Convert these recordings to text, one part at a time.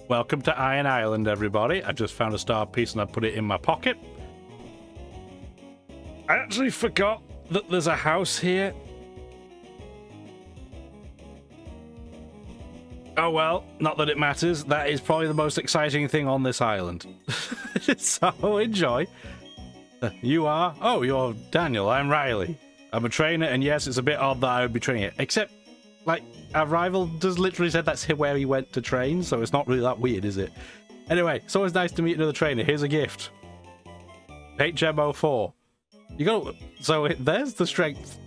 Welcome to Iron Island, everybody. I just found a star piece and I put it in my pocket. I actually forgot that there's a house here. Oh well, not that it matters. That is probably the most exciting thing on this island. So enjoy. You are? Oh, you're Daniel. I'm Riley. I'm a trainer, and yes, it's a bit odd that I would be training it. Except, like, our rival just literally said that's where he went to train, so it's not really that weird, is it? Anyway, it's always nice to meet another trainer. Here's a gift. HM04. You go. So there's the strength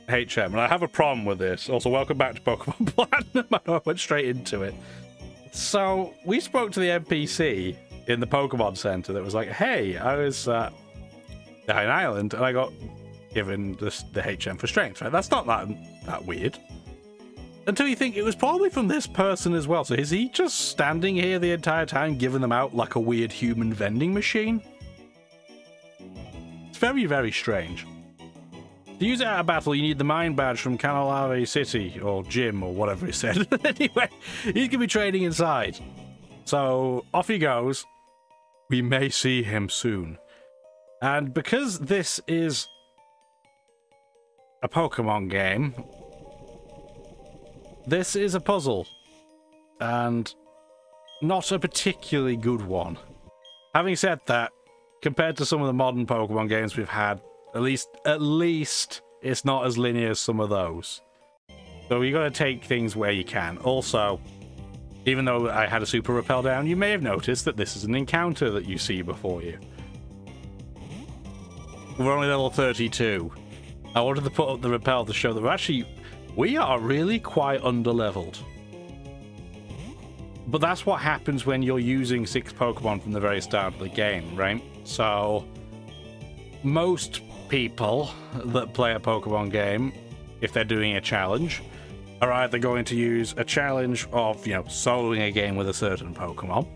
HM, and I have a problem with this. Also, welcome back to Pokemon Platinum. I know I went straight into it. So we spoke to the NPC in the Pokemon Center that was like, "Hey, I was at Iron Island, and I got given the HM for strength." Right? That's not that weird. Until you think it was probably from this person as well. So is he just standing here the entire time, giving them out like a weird human vending machine? It's very, very strange. To use it at a battle, you need the mine badge from Canalave City, or Gym, or whatever he said. Anyway, he's going to be training inside. So, off he goes. We may see him soon. And because this is a Pokemon game, this is a puzzle. And not a particularly good one. Having said that, compared to some of the modern Pokemon games we've had, at least it's not as linear as some of those. So you got to take things where you can. Also, even though I had a super repel down, you may have noticed that this is an encounter that you see before you. We're only level 32. I wanted to put up the repel to show that we are really quite underleveled. But that's what happens when you're using 6 Pokemon from the very start of the game, right? So most people that play a Pokemon game, if they're doing a challenge, are either going to use a challenge of, you know, soloing a game with a certain Pokemon,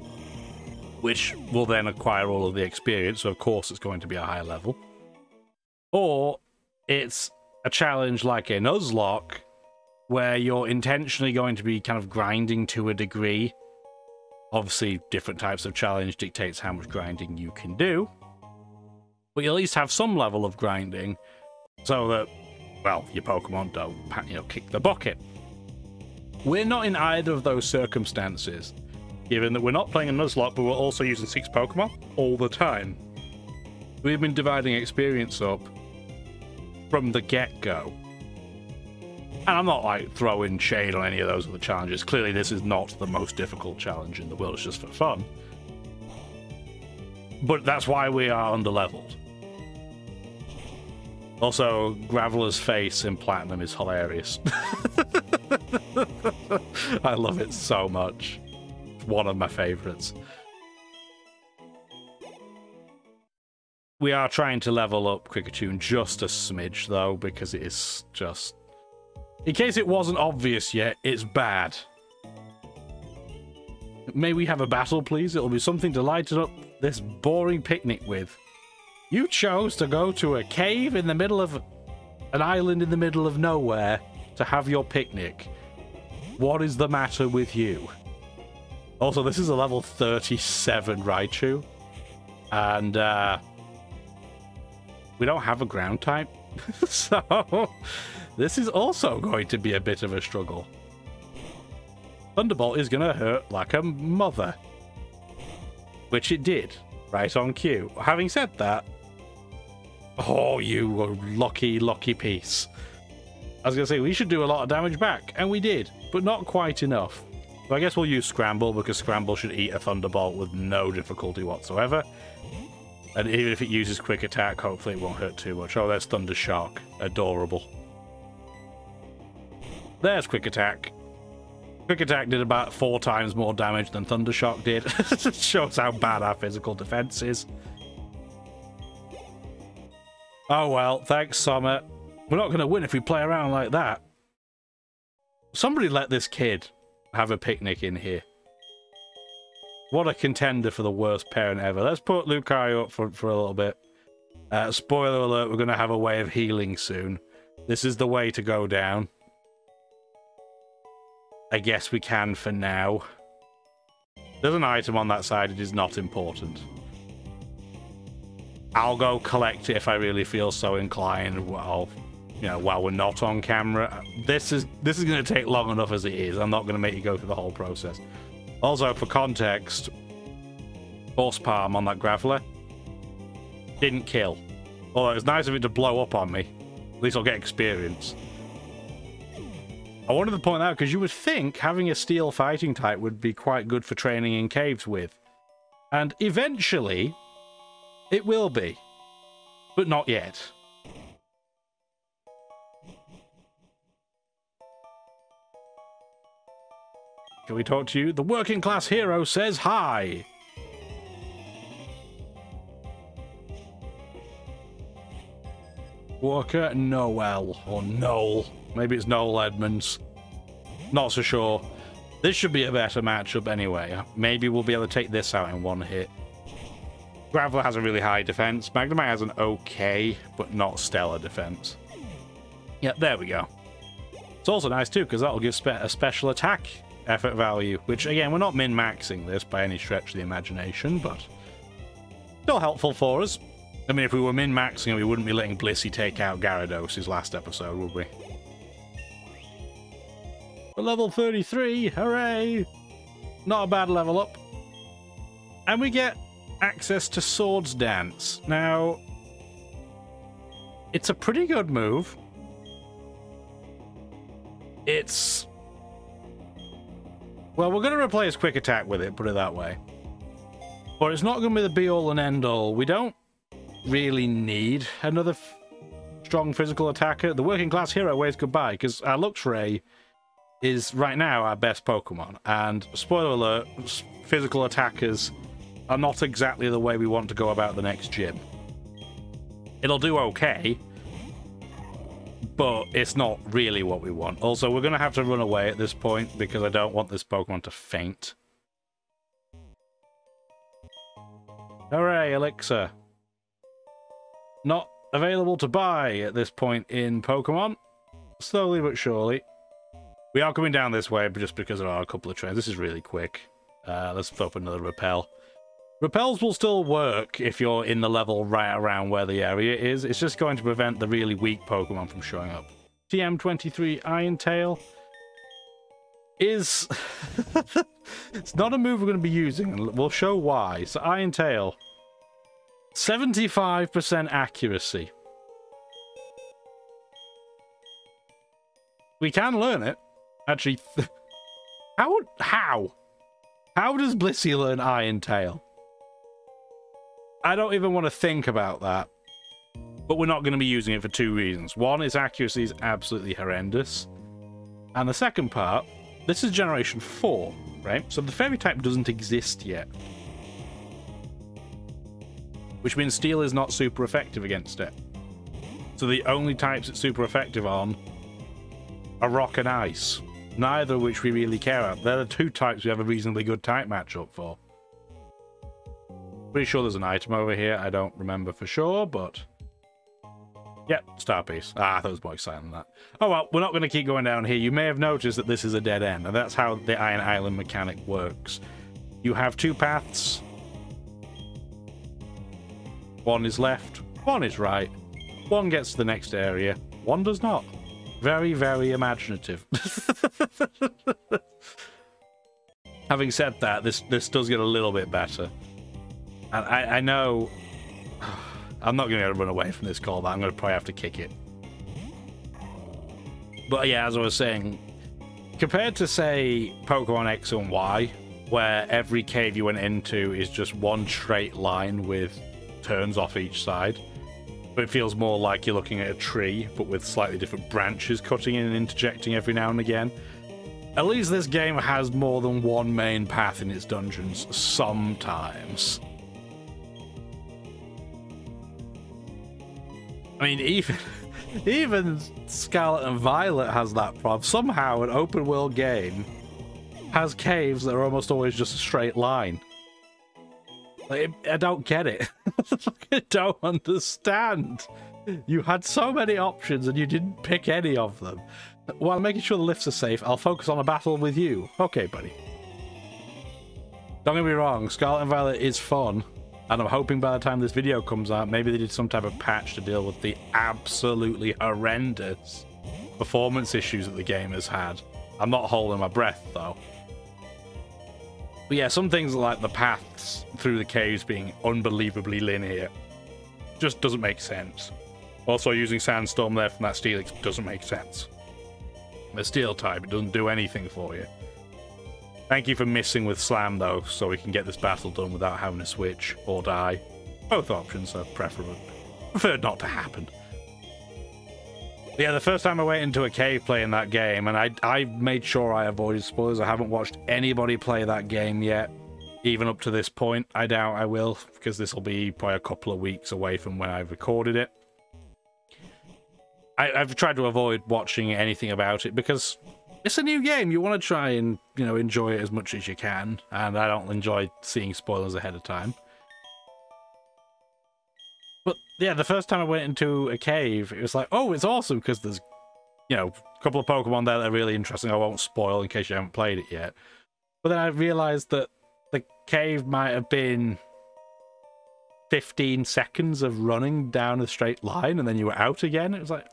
which will then acquire all of the experience, so of course it's going to be a high level. Or it's a challenge like a Nuzlocke, where you're intentionally going to be kind of grinding to a degree. Obviously, different types of challenge dictates how much grinding you can do. But you at least have some level of grinding so that, well, your Pokemon don't, you know, kick the bucket. We're not in either of those circumstances, given that we're not playing a Nuzlocke, but we're also using 6 Pokemon all the time. We've been dividing experience up from the get-go. And I'm not, like, throwing shade on any of those other challenges. Clearly, this is not the most difficult challenge in the world. It's just for fun. But that's why we are underleveled. Also, Graveler's face in Platinum is hilarious. I love it so much. It's one of my favorites. We are trying to level up Kricketune just a smidge, though, because it is just... In case it wasn't obvious yet, it's bad. May we have a battle, please? It'll be something to lighten up this boring picnic with. You chose to go to a cave in the middle of an island in the middle of nowhere to have your picnic. What is the matter with you? Also, this is a level 37 Raichu. And, we don't have a ground type. So, this is also going to be a bit of a struggle. Thunderbolt is going to hurt like a mother. Which it did. Right on cue. Having said that... Oh, you lucky, lucky piece. I was going to say, we should do a lot of damage back. And we did. But not quite enough. So I guess we'll use Scramble, because Scramble should eat a Thunderbolt with no difficulty whatsoever. And even if it uses Quick Attack, hopefully it won't hurt too much. Oh, there's Thunder Shock. Adorable. There's Quick Attack. Quick Attack did about 4 times more damage than Thunder Shock did. It shows how bad our physical defense is. Oh well, thanks, Summit. We're not going to win if we play around like that. Somebody let this kid have a picnic in here. What a contender for the worst parent ever. Let's put Lucario up for a little bit. Spoiler alert, we're going to have a way of healing soon. This is the way to go down. I guess we can for now. There's an item on that side. It is not important. I'll go collect it if I really feel so inclined. Well, you know, while we're not on camera. This is going to take long enough as it is. I'm not going to make you go through the whole process. Also, for context, horse palm on that graveler didn't kill. Although it's nice of it to blow up on me. At least I'll get experience. I wanted to point out because you would think having a steel fighting type would be quite good for training in caves with. And eventually, it will be. But not yet. Can we talk to you? The working class hero says hi. Walker Noel, or Noel. Maybe it's Noel Edmonds. Not so sure. This should be a better matchup anyway. Maybe we'll be able to take this out in one hit. Graveler has a really high defense. Magnemite has an okay, but not stellar defense. Yeah, there we go. It's also nice too, because that'll give a special attack effort value, which again, we're not min-maxing this by any stretch of the imagination, but still helpful for us. I mean, if we were min-maxing it, we wouldn't be letting Blissey take out Gyarados' last episode, would we? For level 33, hooray! Not a bad level up. And we get access to Swords Dance. Now, it's a pretty good move. It's... well, we're going to replace Quick Attack with it, put it that way. But it's not going to be the be-all and end-all. We don't really need another strong physical attacker. The working class hero waves goodbye, because our Luxray is right now our best Pokemon. And spoiler alert, physical attackers are not exactly the way we want to go about the next gym. It'll do okay, but it's not really what we want. Also, we're going to have to run away at this point because I don't want this Pokemon to faint. Hooray, Elixir. Not available to buy at this point in Pokemon. Slowly but surely. We are coming down this way, but just because there are a couple of trains. This is really quick. Let's throw up another Repel. Repels will still work if you're in the level right around where the area is. It's just going to prevent the really weak Pokemon from showing up. TM23 Iron Tail is... it's not a move we're going to be using, and we'll show why. So Iron Tail, 75% accuracy. We can learn it. Actually, how does Blissey learn Iron Tail? I don't even want to think about that. But we're not going to be using it for two reasons. One, its accuracy is absolutely horrendous. And the second part, this is Generation 4, right? So the Fairy type doesn't exist yet. Which means Steel is not super effective against it. So the only types it's super effective on are Rock and Ice. Neither of which we really care about. They're the two types we have a reasonably good type matchup for. Pretty sure there's an item over here. I don't remember for sure, but... yep, Star Piece. Ah, I thought it was more exciting than that. Oh well, we're not going to keep going down here. You may have noticed that this is a dead end, and that's how the Iron Island mechanic works. You have two paths. One is left, one is right. One gets to the next area, one does not. Very, very imaginative. Having said that, this does get a little bit better. And I know... I'm not going to run away from this call, but I'm going to probably have to kick it. But yeah, as I was saying, compared to, say, Pokemon X and Y, where every cave you went into is just one straight line with turns off each side, but it feels more like you're looking at a tree, but with slightly different branches cutting in and interjecting every now and again. At least this game has more than one main path in its dungeons, sometimes. I mean, even Scarlet and Violet has that problem. Somehow, an open world game has caves that are almost always just a straight line. Like, I don't get it. I don't understand. You had so many options and you didn't pick any of them. While making sure the lifts are safe, I'll focus on a battle with you. Okay, buddy. Don't get me wrong, Scarlet and Violet is fun, and I'm hoping by the time this video comes out, maybe they did some type of patch to deal with the absolutely horrendous performance issues that the game has had. I'm not holding my breath, though. But yeah, some things like the paths through the caves being unbelievably linear just doesn't make sense. Also, using Sandstorm there from that Steelix doesn't make sense. The Steel type, it doesn't do anything for you. Thank you for missing with Slam, though, so we can get this battle done without having to switch or die. Both options are preferable. Preferred not to happen. Yeah, the first time I went into a cave playing that game, and I made sure I avoided spoilers. I haven't watched anybody play that game yet, even up to this point. I doubt I will, because this will be probably a couple of weeks away from when I've recorded it. I've tried to avoid watching anything about it, because it's a new game. You want to try and, you know, enjoy it as much as you can, and I don't enjoy seeing spoilers ahead of time. But yeah, the first time I went into a cave, it was like, oh, it's awesome, because there's, you know, a couple of Pokemon there that are really interesting. I won't spoil in case you haven't played it yet. But then I realized that the cave might have been 15 seconds of running down a straight line, and then you were out again. It was like,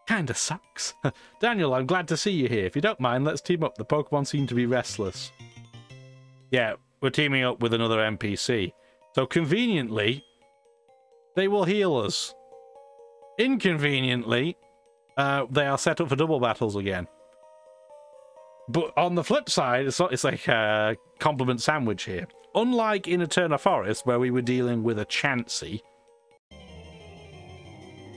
kinda sucks. Daniel, I'm glad to see you here. If you don't mind, let's team up. The Pokemon seem to be restless. Yeah, we're teaming up with another NPC. So conveniently, they will heal us. Inconveniently, they are set up for double battles again. But on the flip side, it's like a compliment sandwich here. Unlike in Eterna Forest, where we were dealing with a Chansey,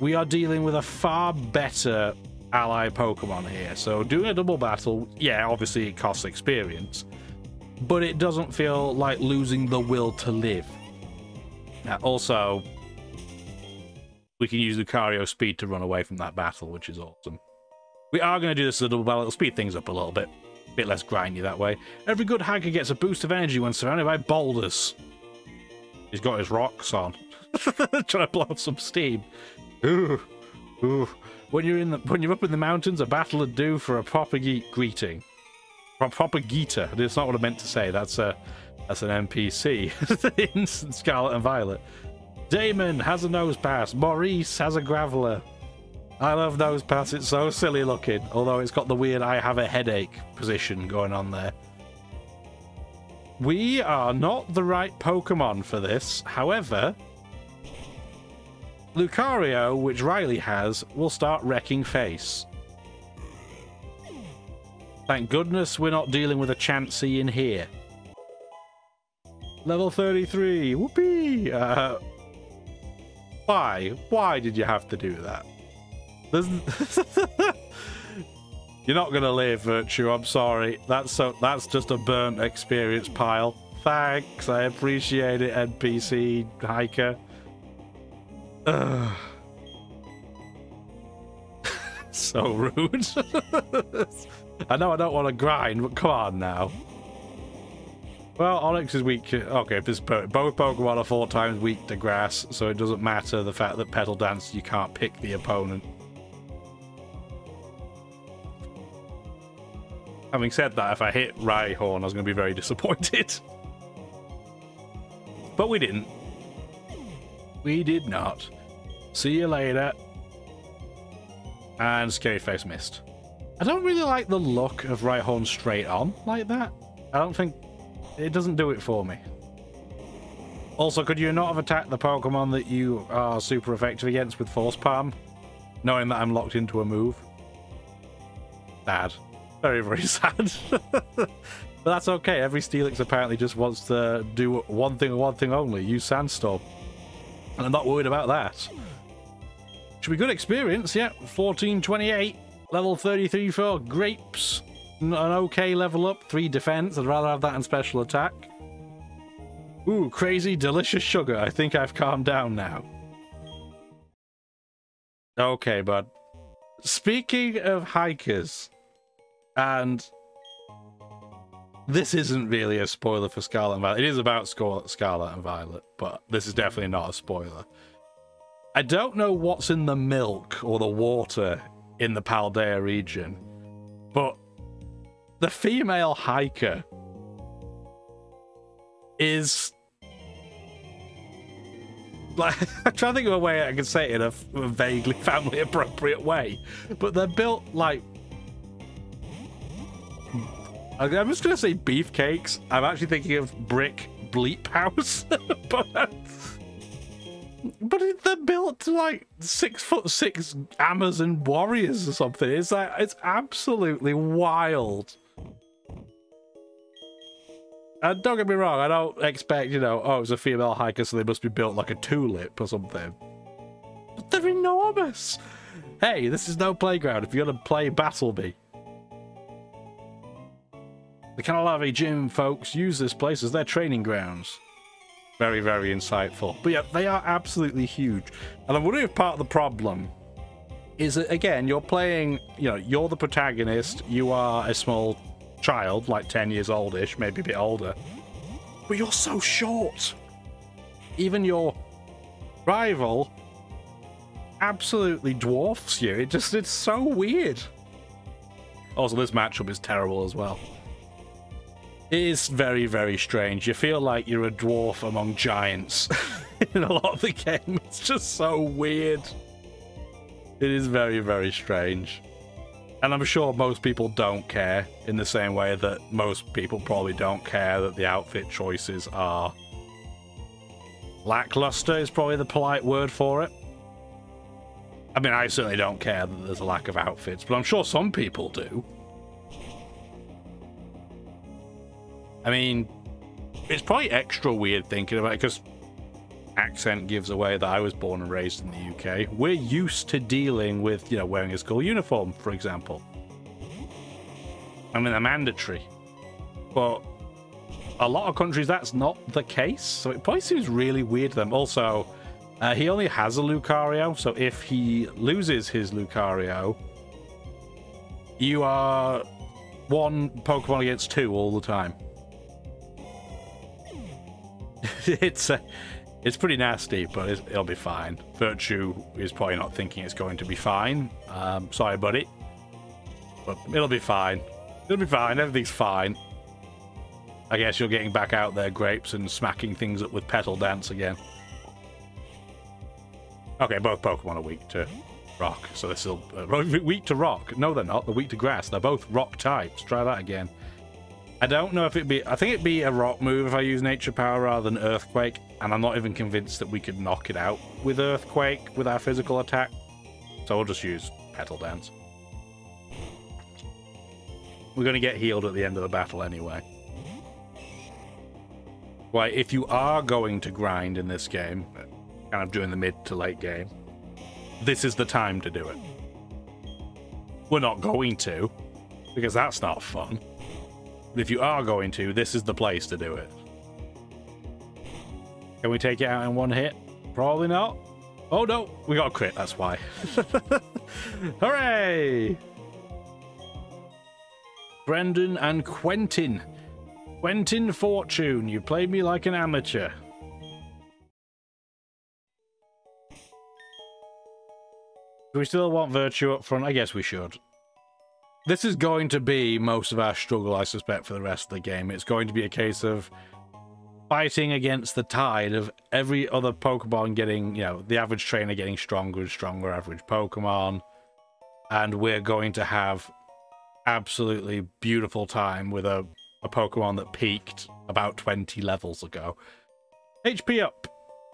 we are dealing with a far better ally Pokemon here. So doing a double battle, yeah, obviously it costs experience, but it doesn't feel like losing the will to live. Also, we can use Lucario speed to run away from that battle, which is awesome. We are going to do this as a double battle. It'll speed things up a little bit. A bit less grindy that way. Every good hiker gets a boost of energy when surrounded by boulders. He's got his rocks on. Trying to blow off some steam. Ooh, ooh. When you're up in the mountains, a battle would do for a proper greeting. Propagator. That's not what I meant to say. That's an NPC in Scarlet and Violet. Damon has a nose pass. Maurice has a Graveler. I love nose pass. It's so silly looking. Although it's got the weird I have a headache position going on there. We are not the right Pokemon for this. However, Lucario, which Riley has, will start wrecking face. Thank goodness we're not dealing with a Chansey in here. Level 33. Whoopee! Why? Why did you have to do that? You're not gonna live, Virtue. I'm sorry. That's just a burnt experience pile. Thanks. I appreciate it, NPC hiker. So rude. I know I don't want to grind, but come on now. Well, Onyx is weak. Okay, if this both Pokemon are 4 times weak to grass, so it doesn't matter the fact that Petal Dance, you can't pick the opponent. Having said that, if I hit Rhyhorn, I was going to be very disappointed. But we didn't. We did not. See you later. And Scary Face missed. I don't really like the look of Rhyhorn straight on like that. I don't think... It doesn't do it for me. Also, could you not have attacked the Pokemon that you are super effective against with Force Palm? Knowing that I'm locked into a move? Sad. Very, very sad. But that's okay. Every Steelix apparently just wants to do one thing and one thing only. Use Sandstorm. And I'm not worried about that. Should be good experience, yeah. 1428. Level 33 for Grapes. An okay level up. 3 defense. I'd rather have that in special attack. Ooh, crazy delicious sugar. I think I've calmed down now. Okay, bud. Speaking of hikers, and this isn't really a spoiler for Scarlet and Violet. It is about Scarlet and Violet, but this is definitely not a spoiler. I don't know what's in the milk or the water in the Paldea region, but the female hiker is... Like, I'm trying to think of a way I can say it in a vaguely family-appropriate way. But they're built like... I'm just going to say beefcakes. I'm actually thinking of brick bleep house. But they're built to like 6'6" Amazon warriors or something. It's like, it's absolutely wild. And don't get me wrong, I don't expect, you know, oh, it's a female hiker, so they must be built like a tulip or something. But they're enormous. Hey, this is no playground if you're gonna play Battleby. The Canalave Gym folks use this place as their training grounds. Very, very insightful. But yeah, they are absolutely huge. And I'm wondering if part of the problem is that, again, you're playing, you know, you're the protagonist, you are a small child, like 10 years oldish, maybe a bit older, but you're so short. Even your rival absolutely dwarfs you. It's so weird. Also, this matchup is terrible as well. It is very, very strange. You feel like you're a dwarf among giants in a lot of the game. It's just so weird. It is very, very strange. And I'm sure most people don't care in the same way that most people probably don't care that the outfit choices are lackluster is probably the polite word for it. I mean, I certainly don't care that there's a lack of outfits, but I'm sure some people do. I mean, it's probably extra weird thinking about it because accent gives away that I was born and raised in the UK. We're used to dealing with, you know, wearing a school uniform, for example. I mean, they're mandatory. But a lot of countries, that's not the case. So it probably seems really weird to them. Also, he only has a Lucario. So if he loses his Lucario, you are one Pokemon against two all the time. It's pretty nasty, but it'll be fine. Virtue is probably not thinking it's going to be fine. Sorry, buddy. But it'll be fine. It'll be fine. Everything's fine. I guess you're getting back out there, Grapes, and smacking things up with Petal Dance again. Okay, both Pokemon are weak to rock, so they're still... weak to rock? No, they're not. They're weak to grass. They're both rock types. Try that again. I don't know if it'd be... I think it'd be a rock move if I use Nature Power rather than Earthquake, and I'm not even convinced that we could knock it out with Earthquake with our physical attack. So we'll just use Petal Dance. We're going to get healed at the end of the battle anyway. Well, if you are going to grind in this game, kind of during the mid to late game, this is the time to do it. We're not going to, because that's not fun. But if you are going to, this is the place to do it. Can we take it out in one hit? Probably not. Oh no, we got a crit, that's why. Hooray! Brendan and Quentin. Quentin Fortune, you played me like an amateur. Do we still want Virtue up front? I guess we should. This is going to be most of our struggle, I suspect, for the rest of the game. It's going to be a case of fighting against the tide of every other Pokemon getting, you know, the average trainer getting stronger and stronger, average Pokemon. And we're going to have absolutely beautiful time with a Pokemon that peaked about 20 levels ago. HP up.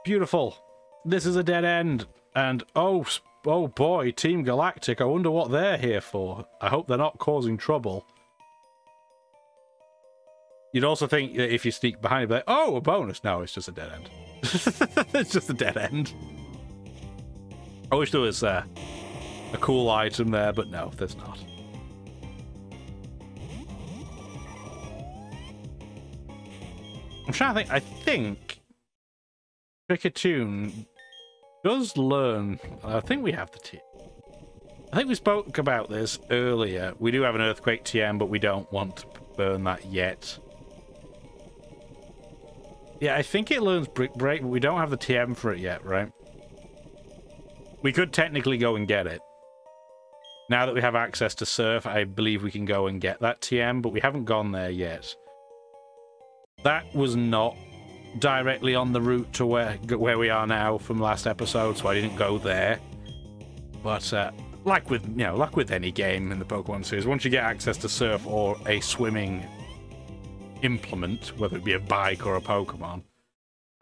Beautiful. This is a dead end. And oh boy, Team Galactic, I wonder what they're here for. I hope they're not causing trouble. You'd also think that if you sneak behind it, like, oh, a bonus. No, it's just a dead end. It's just a dead end. I wish there was a cool item there, but no, there's not. I'm trying to think. I think Pikachu does learn. I think we have the TM. I think we spoke about this earlier. We do have an Earthquake TM, but we don't want to burn that yet. Yeah, I think it learns Brick Break, but we don't have the TM for it yet, right? We could technically go and get it. Now that we have access to Surf, I believe we can go and get that TM, but we haven't gone there yet. That was not directly on the route to where we are now from last episode, so I didn't go there. But like with any game in the Pokemon series, once you get access to surf or a swimming implement, whether it be a bike or a Pokemon,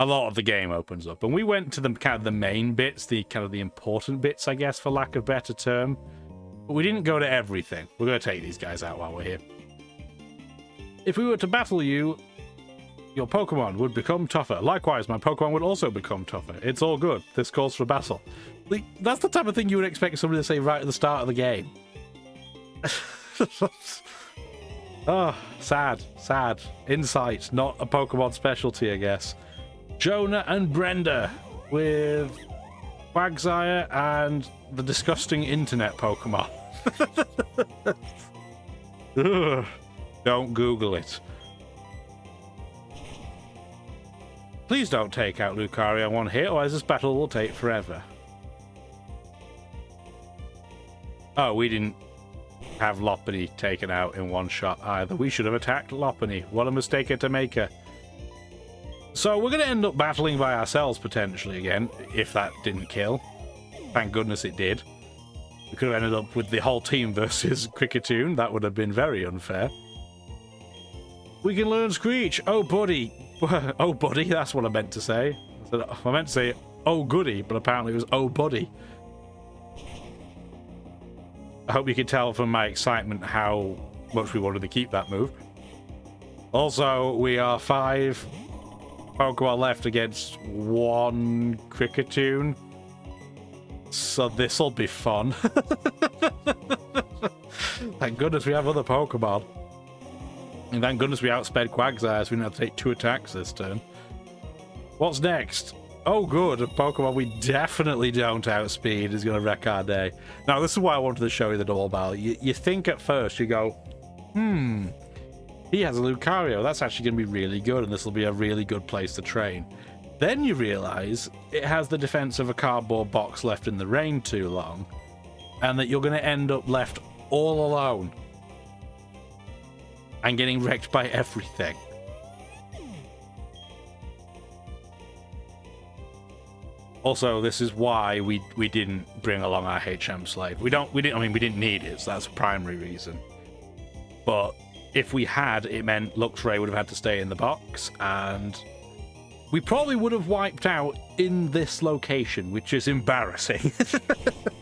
a lot of the game opens up. And we went to the kind of the main bits, the kind of the important bits, I guess, for lack of a better term. But we didn't go to everything. We're going to take these guys out while we're here. If we were to battle you, your Pokemon would become tougher. Likewise, my Pokemon would also become tougher. It's all good. This calls for battle. That's the type of thing you would expect somebody to say right at the start of the game. Oh, sad. Sad. Insight, not a Pokemon specialty, I guess. Jonah and Brenda with Quagsire and the disgusting internet Pokemon. Ugh. Don't Google it. Please don't take out Lucario on one hit, otherwise this battle will take forever. Oh, we didn't have Lopunny taken out in one shot either. We should have attacked Lopunny. What a mistake to make her. So we're going to end up battling by ourselves potentially again, if that didn't kill. Thank goodness it did. We could have ended up with the whole team versus Cricketune. That would have been very unfair. We can learn Screech. Oh, buddy. Oh, buddy. That's what I meant to say. I meant to say, oh, goody, but apparently it was, oh, buddy. I hope you can tell from my excitement how much we wanted to keep that move. Also, we are 5 Pokemon left against 1 Cricketune. So this'll be fun. Thank goodness we have other Pokemon. And thank goodness we outsped Quagsire, so we didn't have to take 2 attacks this turn. What's next? Oh good, a Pokemon we definitely don't outspeed is going to wreck our day. Now this is why I wanted to show you the double battle. You think at first, you go, he has a Lucario, that's actually going to be really good, and this will be a really good place to train. Then you realise it has the defense of a cardboard box left in the rain too long, and that you're going to end up left all alone and getting wrecked by everything. Also, this is why we didn't bring along our HM Slave. We didn't need it, so that's a primary reason. But if we had, it meant Luxray would have had to stay in the box, and we probably would have wiped out in this location, which is embarrassing.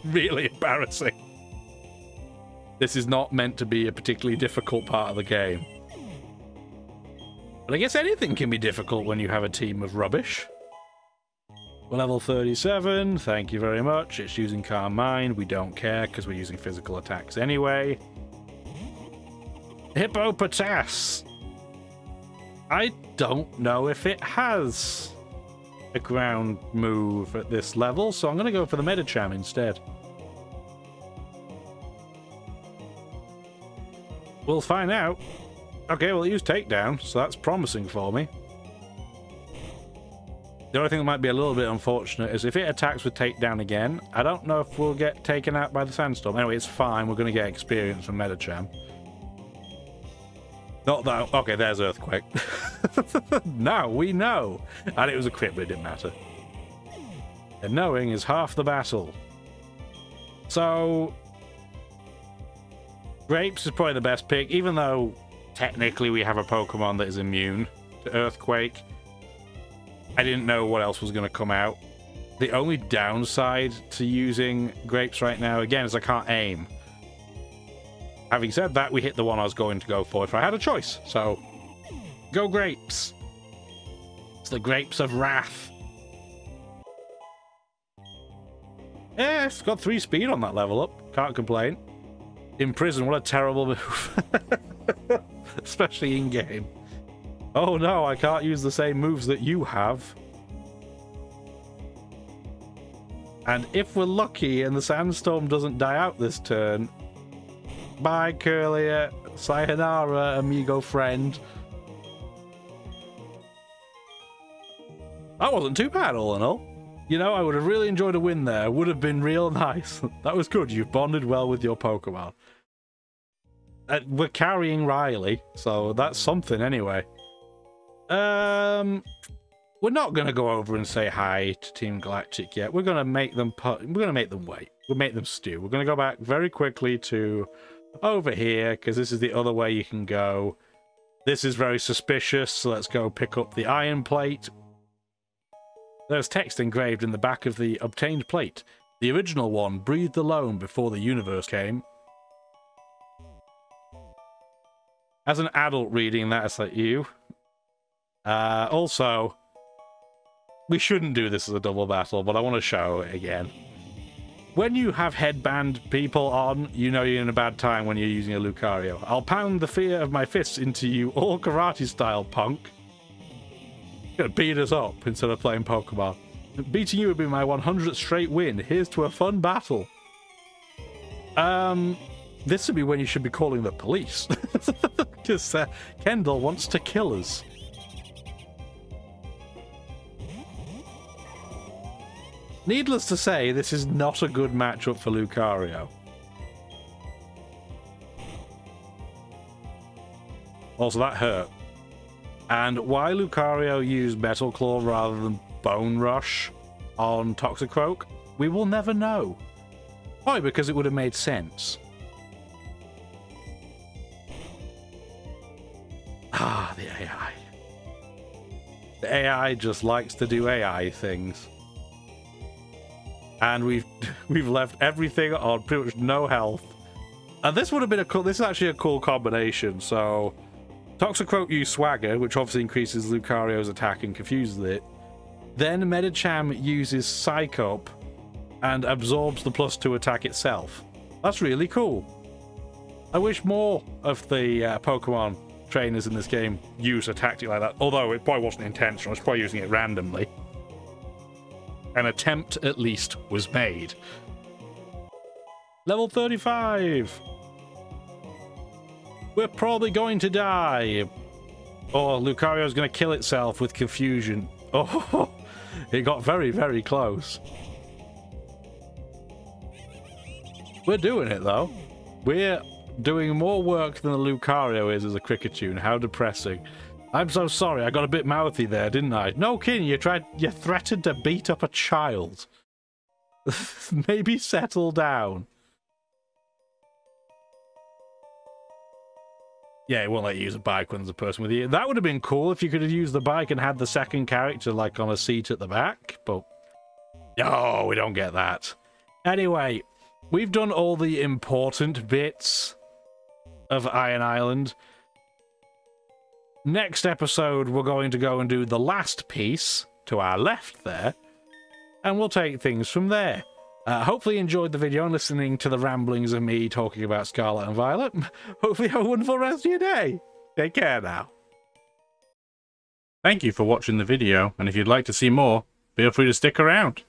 Really embarrassing. This is not meant to be a particularly difficult part of the game. But I guess anything can be difficult when you have a team of rubbish. We're level 37, thank you very much. It's using Calm Mind, we don't care because we're using physical attacks anyway. Hippopotas! I don't know if it has a ground move at this level, so I'm going to go for the Medicham instead. We'll find out. Okay, well, it used Takedown, so that's promising for me. The only thing that might be a little bit unfortunate is if it attacks with Takedown again, I don't know if we'll get taken out by the Sandstorm. Anyway, it's fine. We're going to get experience from Medicham. Not that... Okay, there's Earthquake. Now we know. And it was a crit, but it didn't matter. And knowing is half the battle. So... Grapes is probably the best pick, even though technically we have a Pokemon that is immune to Earthquake. I didn't know what else was going to come out. The only downside to using Grapes right now, again, is I can't aim. Having said that, we hit the one I was going to go for if I had a choice. So, go Grapes. It's the Grapes of Wrath. Yeah, it's got 3 speed on that level up. Can't complain. Imprison, what a terrible move. Especially in-game. Oh no, I can't use the same moves that you have. And if we're lucky and the Sandstorm doesn't die out this turn, bye Curlier, sayonara amigo friend. That wasn't too bad all in all. You know, I would have really enjoyed a win there. Would have been real nice. That was good. You've bonded well with your Pokemon. We're carrying Riley, so that's something anyway. we're not going to go over and say hi to Team Galactic yet. We're going to make them wait. We'll make them stew. We're going to go back very quickly to over here, because this is the other way you can go. This is very suspicious, so let's go pick up the iron plate. There's text engraved in the back of the obtained plate. The original one breathed alone before the universe came. As an adult reading that, it's like you. Also, we shouldn't do this as a double battle, but I want to show it again. When you have headband people on, you know you're in a bad time when you're using a Lucario. I'll pound the fear of my fists into you all karate style, punk. You're gonna beat us up instead of playing Pokemon. Beating you would be my 100th straight win. Here's to a fun battle. This would be when you should be calling the police. Because Kendall wants to kill us. Needless to say, this is not a good matchup for Lucario. Also, that hurt. And why Lucario used Metal Claw rather than Bone Rush on Toxicroak, we will never know. Probably because it would have made sense. Ah, the AI. The AI just likes to do AI things. And we've left everything on pretty much no health. And this would have been a cool, this is actually a cool combination. So Toxicroak used Swagger, which obviously increases Lucario's attack and confuses it. Then Medicham uses Psych Up and absorbs the +2 attack itself. That's really cool. I wish more of the Pokemon trainers in this game use a tactic like that, although it probably wasn't intentional, it's probably using it randomly. An attempt, at least, was made. Level 35! We're probably going to die! Or Lucario's going to kill itself with confusion. Oh, it got very, very close. We're doing it, though. We're doing more work than the Lucario is as a Cricketune. How depressing. I'm so sorry, I got a bit mouthy there, didn't I? No kidding, you threatened to beat up a child. Maybe settle down. Yeah, it won't let you use a bike when there's a person with you. That would have been cool if you could have used the bike and had the second character, like, on a seat at the back, but no, we don't get that. Anyway, we've done all the important bits of Iron Island. Next episode, we're going to go and do the last piece to our left there, and we'll take things from there. Hopefully you enjoyed the video and listening to the ramblings of me talking about Scarlet and Violet. Hopefully you have a wonderful rest of your day. Take care now. Thank you for watching the video, and if you'd like to see more, feel free to stick around.